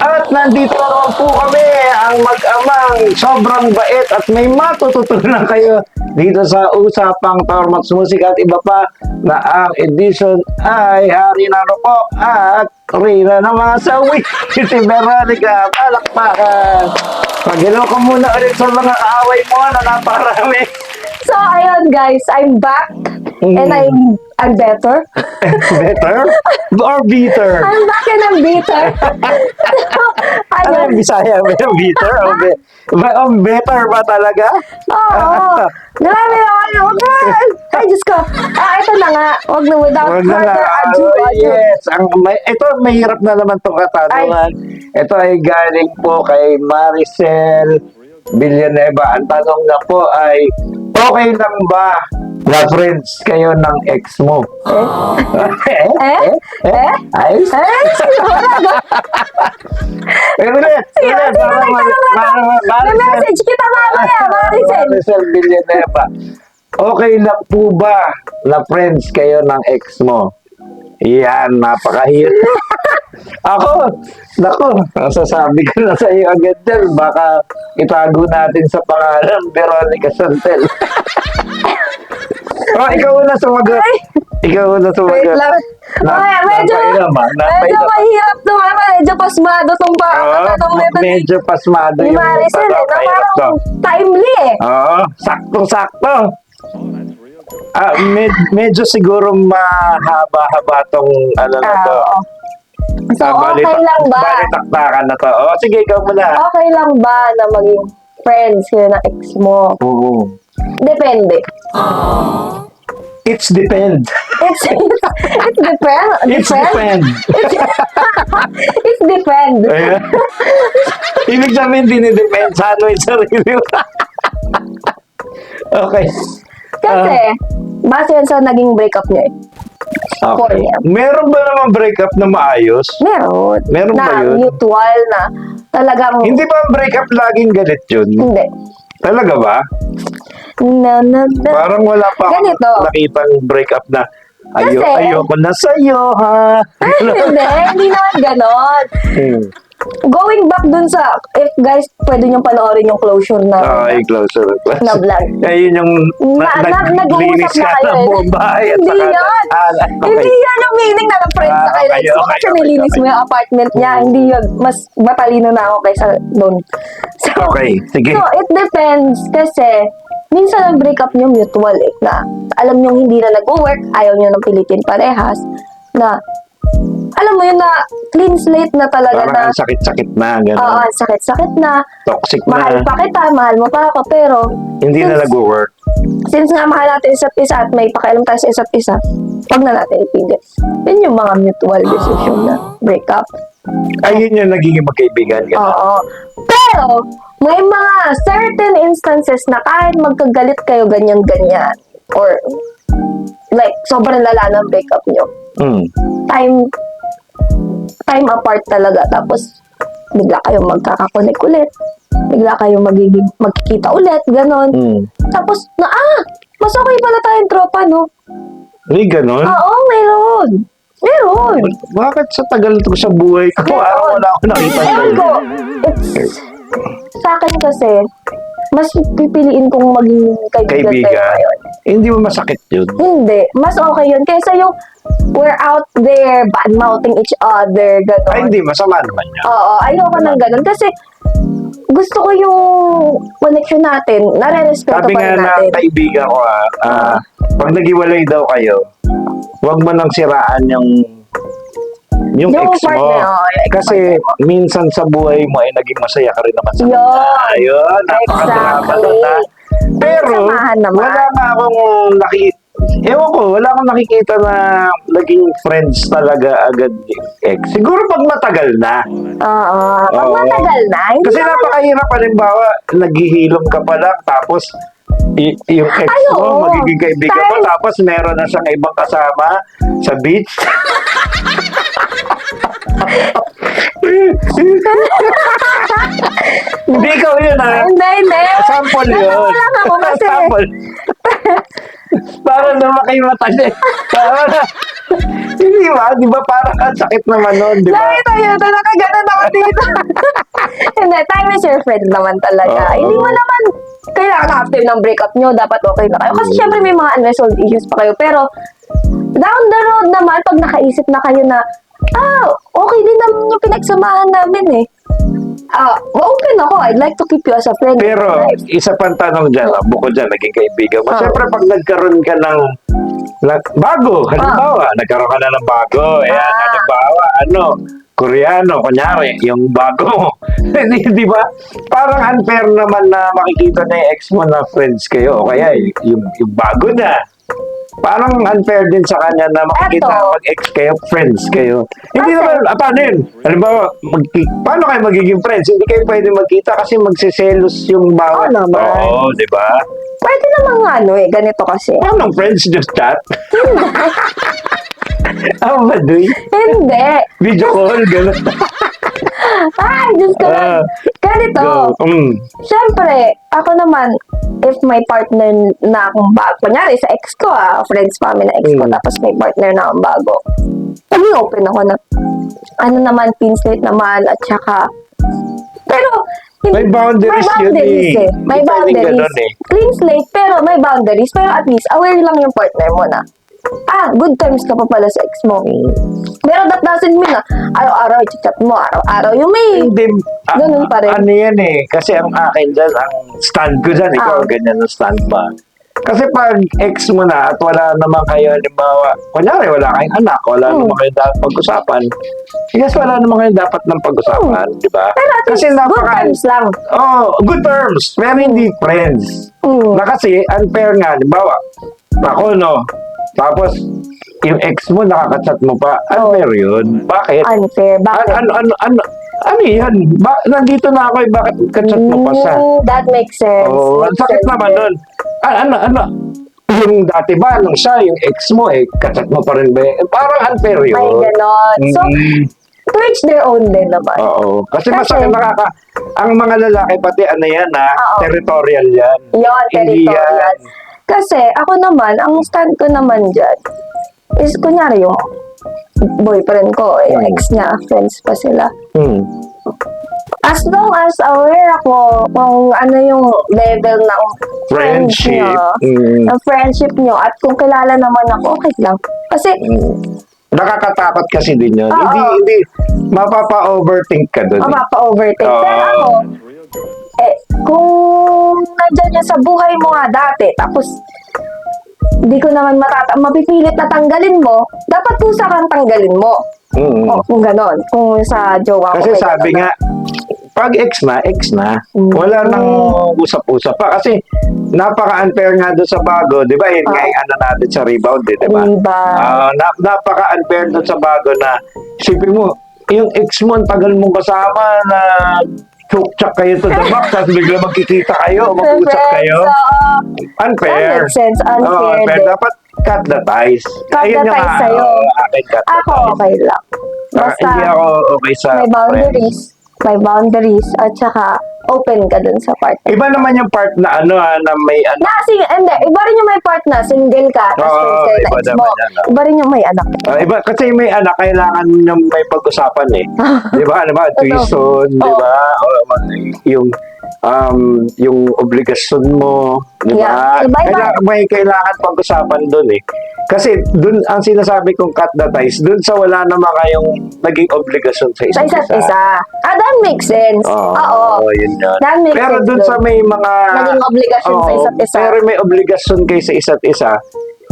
At nandito na naman po kami, ang mag-amang sobrang bait at may matututunan kayo dito sa Usapang Tormats Music at iba pa na ang edition ay Hari na po at Rina ng mga sawi. Si Veronica, palakpakan. Pag-hello ka muna ulit sa mga kaaway mo na naparami. So, ayun guys, I'm back. And I'm better. Better or bitter? I'm back and I'm bitter. Ano Ayun. yung Bisaya? Bitter o better ba talaga? Oo. Grabe naman yun. Ay, Diyos ko. Ito na nga. Huwag na without Wag na further nga. ado. Yes. Ito, mahirap na naman itong katanungan. Ito ay galing po kay Maricel Villanueva. Ang tanong na po ay, okay lang ba na friends kayo ng ex mo? Ay? Ulit. May message kita mamaya, Maricel. Maricel Villanueva. Okay lang po ba na friends kayo ng ex mo? Yan, napakahirap. Naku, sasabi ko na sa iyo agad dyan, baka itago natin sa pangalan, Veronica Santel. Ikaw na sumagot. Wait lang. Medyo mahirap to. Medyo pasmado tong tanong nito ni medyo pasmado yung Maricel. Parang timely eh. Oo, sakto-sakto. Medyo siguro mahaba-haba tong ano na to. So, okay lang ba? Balitaktakan na to. Sige, ikaw muna. Okay lang ba na maging friends kayo ng ex mo? Oo. Depende. It's depend. It's depend. It's depend. It's depend. Ayan. Ibig sabihin, dinidepend sa ano yung sarili mo. Okay. Kasi, base yan sa naging breakup niya eh. For Okay. him. Meron ba naman breakup na maayos? Meron. Meron na ba yun? mutual na talagang... Hindi ba ang breakup laging galit yun? Hindi. Talaga ba? No. Parang wala pa akong Ganito. nakitang breakup na Kasi- ayoko na sa'yo, ha? Hindi naman ganon. Hmm. Going back dun sa, if guys, pwede niyong panoorin yung closure na Ay, closer. na vlog. Ayun yung Nag-uusap na kayo ng eh. buong bahay. at Hindi saka- yan. Hindi yan yung meaning na friends na kayo. Okay, Ex mo okay, kasi okay, nilinis mo okay. yung apartment niya. Hindi yun. Mas matalino na ako kaysa doon. So, Okay, sige. So, it depends kasi minsan ang breakup niyo mutual eh. Na alam niyo hindi na nag-work, ayaw niyo ng pilitin parehas. Na alam mo yun na clean slate na talaga Parang na ang sakit-sakit na, oo, gano'n. sakit-sakit na. Toxic Mahal na. pa kita, mahal mo pa ako, pero Hindi na since- nag-work. since nga mahal natin isa't isa at may pakialam tayo sa isa't isa, wag na natin ipilit. Yun yung mga mutual decision na breakup. Ayun yung nagiging magkaibigan. Gano'n. Oo. Pero, may mga certain instances na kahit magkagalit kayo ganyan-ganyan, or like, sobrang lala ng breakup nyo, Hmm. time apart talaga. Tapos, bigla kayong magkakakonek ulit. Bigla kayong magkikita ulit, ganon. Hmm. Tapos, mas okay pala tayong tropa, no? Hindi gano'n. Oo, meron. Meron. Bakit sa tagal ko sa buhay ko, parang wala akong nakita. Ewan ko. Sa akin kasi, mas pipiliin kong maging kaibigan kayo Kaibigan. ngayon. Hindi mo masakit yun. Hindi. Mas okay yun. Kaysa yung we're out there bad-mouthing each other, gano'n. Ay, hindi. Masama naman yan. Oo, ayoko ng gano'n. Kasi gusto ko yung connection natin, nare-respeto Sabi pa nga rin na natin. kaibigan ko, pag naghiwalay daw kayo, huwag mo nang siraan yung Yung ex mo. partner, yung Kasi minsan sa buhay mo ay naging masaya ka rin naman sa Yun. kanya. Ayun, napakadrama Exactly. nun, ha? Pero, Samahan naman. wala nga akong ewan ko, wala akong nakikita na naging friends talaga agad yung ex. Siguro pag matagal na. Oo. Pag Oo. matagal na, hindi Kasi naman napakahirap, halimbawa, naghihilom ka pa lang, tapos yung ex Ay, mo, oo. magiging kaibigan mo, Dahil- tapos meron na siyang ibang kasama sa beach. Hindi ikaw yun, ha? Hindi. Sample yun. Natawa lang ako kasi. Sample. Para na makimata niya. Hindi ba? Di ba parang ang sakit naman nun, di ba? Nakita niyo ito, nakaganon ako dito. Hindi, time is your friend naman talaga. Oo. Hindi mo naman kailangan after ng breakup nyo, dapat okay na kayo. Kasi syempre may mga unresolved issues pa kayo. Pero, down the road naman, pag nakaisip na kayo na, okay din naman yung pinagsamahan namin eh. Open ako. I'd like to keep you as a friend. Pero, isa pang tanong dyan, bukod dyan, naging kaibigan mo. Siyempre, pag nagkaroon ka ng bago, halimbawa, nagkaroon ka na ng bago, halimbawa, Koreano, kunyari, yung bago mo. Di ba? Parang unfair naman na makikita na yung ex mo na friends kayo, o kaya yung bago na. Parang unfair din sa kanya na makikita na mag-ex kayo, friends kayo. Hindi naman, paano yun? Halimbawa, paano kayo magiging friends? Hindi kayo pwede magkita kasi magsiselos yung bawat. Oo naman. Oo, di ba? Pwede naman ganito kasi. Paano friends just chat? Madoy? Hindi. Video call, gano'n. Ay, Diyos ko lang. Ganito. Siyempre, ako naman, if may partner na akong bago, kunyari sa ex ko friends kami na ex ko, tapos may partner na akong bago, naging open ako na, clean slate naman, at saka, pero, may boundaries yun eh. May Hindi pwedeng boundaries. ganun eh. Clean slate, pero may boundaries. Pero at least, aware lang yung partner mo na, good times ka pa pala sa ex mo. Pero that doesn't mean na araw-araw i-chat mo, araw-araw yung may Hindi, ganun pa rin. Ano yan eh, kasi ang akin dyan, ang stand ko dyan, ikaw ganyan ang stand pa. Kasi pag ex mo na at wala naman kayo, halimbawa, kunyari wala kayong anak, wala naman kayo dapat pag-usapan, yes, wala naman kayo dapat ng pag-usapan, di ba? Pero at Kasi least, good times lang. Good terms, pero hindi friends. Na kasi, unfair nga, halimbawa, ako tapos, yung ex mo, nakaka-chat mo pa. Unfair yun. Bakit? Unfair. Bakit? Ano yan? Nandito na ako bakit ka-chat mo pa siya? That makes sense. Ang sakit naman nun. Yung dati ba, nung siya, yung ex mo, ka-chat mo pa rin ba? Parang unfair yun. May ganon. So, to each their own din naman. Oo. Kasi masakit ang mga lalaki pati territorial yan. Yon, Hindi territorial. yan. Kasi, ako naman, ang stand ko naman dyan, is kunyari yung boyfriend ko, yung ex niya, friends pa sila. As long as aware ako kung ano yung level ng Friendship. ng friendship nyo, at kung kilala naman ako, okay lang. Kasi, Nakakatakot kasi din yun. Oo. Hindi, mapapa-overthink ka dun. mapa-overtake. Pero ako, kung nandyan yan sa buhay mo nga dati, tapos, di ko naman mapipilit na tanggalin mo, dapat kusa kang tanggalin mo. O, kung ganon. Kung sa jowa ko. Kasi may sabi ganon nga, pag ex na. Wala nang usap-usap pa. Kasi napaka-unfair nga doon sa bago. Di ba? Yun nga yung natin sa rebound. Di ba? Napaka-unfair doon sa bago na isipin mo, yung ex mo, ang tagal mong kasama na chok-chak kayo to the max, tapos bigla magkikita kayo, mag-usap kayo. Unfair. That makes sense. Unfair Unfair. din. Dapat cut the ties. Cut the ties sa'yo. Akin cut the Ako, ties. okay lang. Basta, Hindi ako okay sa may boundaries. friends. May boundaries. At saka, open ka dun sa part. Iba naman yung part na na may Hindi. Iba rin yung may part na single ka, tapos Oo, friends kayo na iba ex naman mo. yan, Iba rin yung may anak. iba kasi may anak kailangan nyo may pag-usapan eh. 'Di ba? Ano ba? Tuition, 'di ba? Yung obligasyon mo, 'di ba? Yeah. Iba-iba. Kailangan pag-usapan doon eh. Kasi doon ang sinasabi kong cut the ties, doon sa wala naman kayong naging obligasyon sa Sa isa't isa't isa. That makes sense. Oo. Yun yun. That makes Pero sense doon sa may mga naging obligasyon sa isa't isa. Pero may obligasyon kayo sa isa't isa.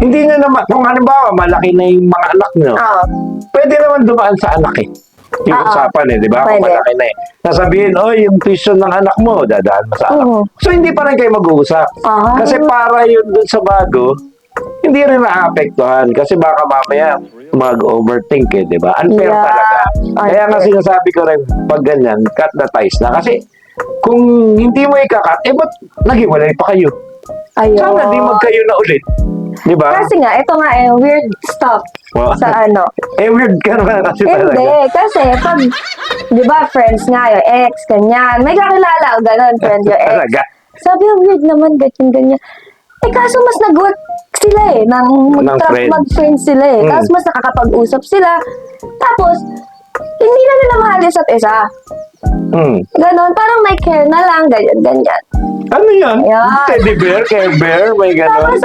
Hindi na naman, kung halimbawa, malaki na yung mga anak nyo, pwede naman dumaan sa anak eh. Yung usapan eh, di ba? Kung Pwede. malaki na eh. Nasabihin, yung tuition ng anak mo, dadaan mo sa anak. So, hindi pa rin kayo mag-uusap. Kasi para yun dun sa bago, hindi rin na-apektuhan. Kasi baka mamaya, mag-overthink eh, di ba? Unfair talaga. Kaya nga sinasabi ko rin, pag ganyan, cut the ties na. Kasi, kung hindi mo ikakat, ba't naghiwalay pa kayo? Ayun. Sana di magkayo na ulit. Di ba? Kasi nga, ito nga weird stuff sa ano. Weird ka naman kasi talaga. Hindi, kasi pag, di ba, friends nga, yung ex, ganyan. May kakilala, gano'n, friend yung ex. Talaga. Sabi, weird naman, ganyan. Kaso mas nag-work si sila eh. friends. Mag-friends sila eh. Mm. Tapos mas nakakapag-usap sila. Tapos, hindi na nila mahal isa't isa. Hmm. Ganon, parang may care na lang, ganyan. Ano yan? Ayan. Teddy bear, care bear, may ganon. Tapos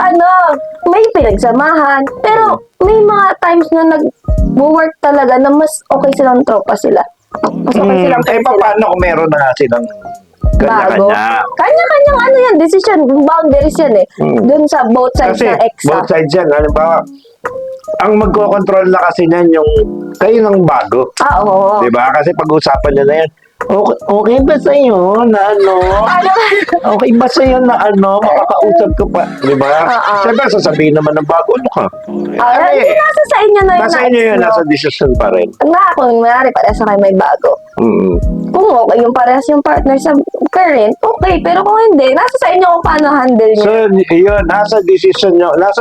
may pinagsamahan. Pero may mga times na nag-work talaga na mas okay silang tropa sila. Mas okay silang friends sila. paano kung meron na nga silang Bago. kanya-kanya? Kanya-kanyang ano yan, decision, boundaries yan eh. Doon sa both sides Kasi ng ex. both sides yan. Halimbawa, ang magkocontrol na kasi niyan yung kayo ng bago. Oo. Di ba? Kasi pag-usapan nyo na yan, okay ba sa'yo na ano? Ano? Okay ba sa'yo na ano? Makakausap ko pa. Di ba? Oo. Siyempre, sasabihin naman ng bago, ano ka? Hindi, nasa sa inyo na yun. Nasa inyo yun, no? nasa decision pa rin. Nga, kung mayari parehas na kayo may bago. Mm. Kung okay yung parehas yung partner sa current, okay. Pero kung hindi, nasa sa inyo kung paano handle nyo. So, yun, nasa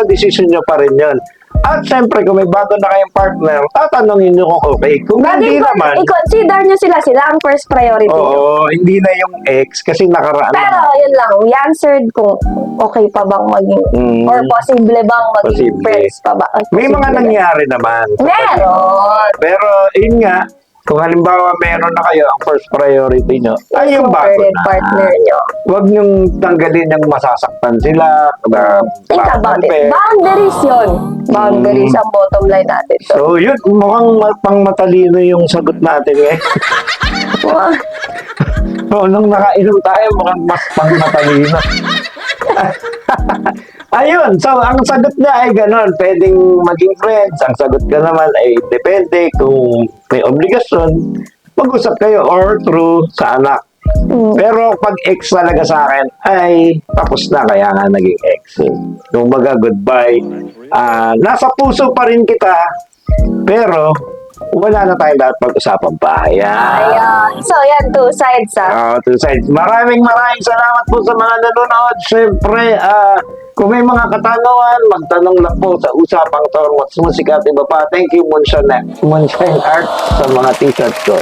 decision nyo pa rin yun. At syempre, kung may bago na kayong partner, tatanungin nyo kung okay. Kung hindi naman, i-consider nyo sila ang first priority nyo. oo, hindi na yung ex kasi nakaraan Pero, na. yun lang, we answered kung okay pa bang maging, Mm. or possible bang maging Posible. friends pa ba? Ay, May mga posible. nangyari naman. Meron. Pero, yun nga, kung halimbawa meron na kayo, ang first priority nyo, ay yung bago current na. partner nyo. Huwag nyong tanggalin yung masasaktan sila. Think about it. Boundaries yun. Boundaries ang bottom line natin. So, So, yun, mukhang pang matalino yung sagot natin eh. So, nung nakainom tayo, mukhang mas pang matalino. Ayun, so ang sagot niya ay ganon, pwedeng maging friends. Ang sagot ka naman ay depende kung may obligasyon, mag-usap kayo or through sa anak. Pero pag ex talaga sa akin, ay tapos na, kaya nga naging ex. Kung baga, goodbye. Nasa puso pa rin kita, pero wala na tayong dapat pag-usapan pa. ayan. So, yan, two sides Two sides. Maraming salamat po sa mga nanonood. Siyempre, kung may mga katanungan, magtanong lang po sa Usapang Tormots Musika at iba pa. Thank you, Moonshine Art, sa mga t-shirt ko.